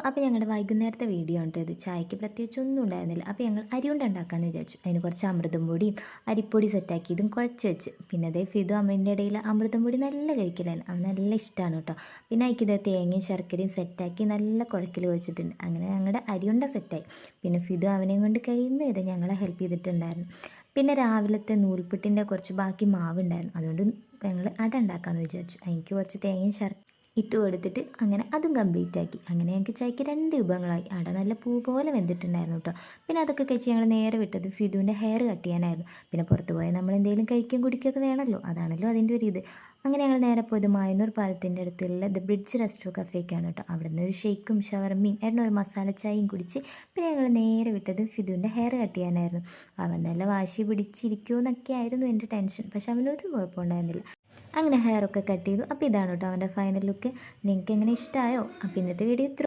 അപ്പോൾ ഞങ്ങളുടെ വൈകുന്നേരത്തെ വീഡിയോ ഉണ്ട് ഇത്. ചായക്ക് പ്രത്യേകിച്ച് ഒന്നും ഉണ്ടായിരുന്നില്ല. അപ്പോൾ ഞങ്ങൾ അരിയുണ്ട ഉണ്ടാക്കാമെന്ന് വിചാരിച്ചു. അതിന് കുറച്ച് അമൃതം പൊടിയും അരിപ്പൊടി സെറ്റാക്കി ഇതും കുഴച്ച് വെച്ച്. പിന്നെ അതേ ഫിദു അമ്മേൻ്റെ ഇടയിൽ അമൃതം പൊടി നല്ല കഴിക്കലാണ്. അവൻ നല്ല ഇഷ്ടമാണ് കേട്ടോ. പിന്നെ അതിക്കിത് തേങ്ങയും ശർക്കരയും സെറ്റാക്കി നല്ല കുഴക്കൽ ഒഴിച്ചിട്ടുണ്ട്. അങ്ങനെ ഞങ്ങളുടെ അരിയുണ്ട സെറ്റായി. പിന്നെ ഫിദു അവനെയും കൊണ്ട് കഴിയുന്ന ഇത് ഞങ്ങളെ ഹെൽപ്പ് ചെയ്തിട്ടുണ്ടായിരുന്നു. പിന്നെ രാവിലത്തെ നൂൽപുട്ടിൻ്റെ കുറച്ച് ബാക്കി മാവുണ്ടായിരുന്നു. അതുകൊണ്ട് ഞങ്ങൾ അട ഉണ്ടാക്കാമെന്ന് വിചാരിച്ചു. എനിക്ക് കുറച്ച് തേങ്ങയും ഇട്ട് കൊടുത്തിട്ട് അങ്ങനെ അതും കംപ്ലീറ്റ് ആക്കി. അങ്ങനെ ഞങ്ങൾക്ക് ചായക്ക് 2 വിഭവങ്ങളായി. അട നല്ല പൂ പോലെ വെന്തിട്ടുണ്ടായിരുന്നു കേട്ടോ. പിന്നെ അതൊക്കെ കഴിച്ച് ഞങ്ങൾ നേരെ വിട്ടത് ഫിദുവിൻ്റെ ഹെയർ കട്ട് ചെയ്യാനായിരുന്നു. പിന്നെ പുറത്ത് പോയാൽ നമ്മൾ എന്തെങ്കിലും കഴിക്കുകയും കുടിക്കുകയൊക്കെ വേണമല്ലോ, അതാണല്ലോ അതിൻ്റെ ഒരു ഇത്. അങ്ങനെ ഞങ്ങൾ നേരെ പോയത് മായന്നൂർ പാലത്തിൻ്റെ അടുത്തുള്ള ദ ബ്രിഡ്ജ് റെസ്റ്റോ കഫേക്കാണ് കേട്ടോ. അവിടെ നിന്ന് ഒരു ഷെയ്ക്കും ഷവർമ്മയും ഒരു മസാല ചായയും കുടിച്ച് പിന്നെ ഞങ്ങൾ നേരെ വിട്ടത് ഫിദുവിൻ്റെ ഹെയർ കട്ട് ചെയ്യാനായിരുന്നു. അവൻ നല്ല വാശി പിടിച്ചിരിക്കുമോ എന്നൊക്കെ ആയിരുന്നു എൻ്റെ ടെൻഷൻ. പക്ഷെ അവനൊരു കുഴപ്പമുണ്ടായിരുന്നില്ല. അങ്ങനെ ഹെയറൊക്കെ കട്ട് ചെയ്തു. അപ്പോൾ ഇതാണ് കേട്ടോ അവൻ്റെ ഫൈനൽ ലുക്ക്. നിങ്ങൾക്ക് എങ്ങനെ ഇഷ്ടമായോ? അപ്പോൾ ഇന്നത്തെ വീഡിയോ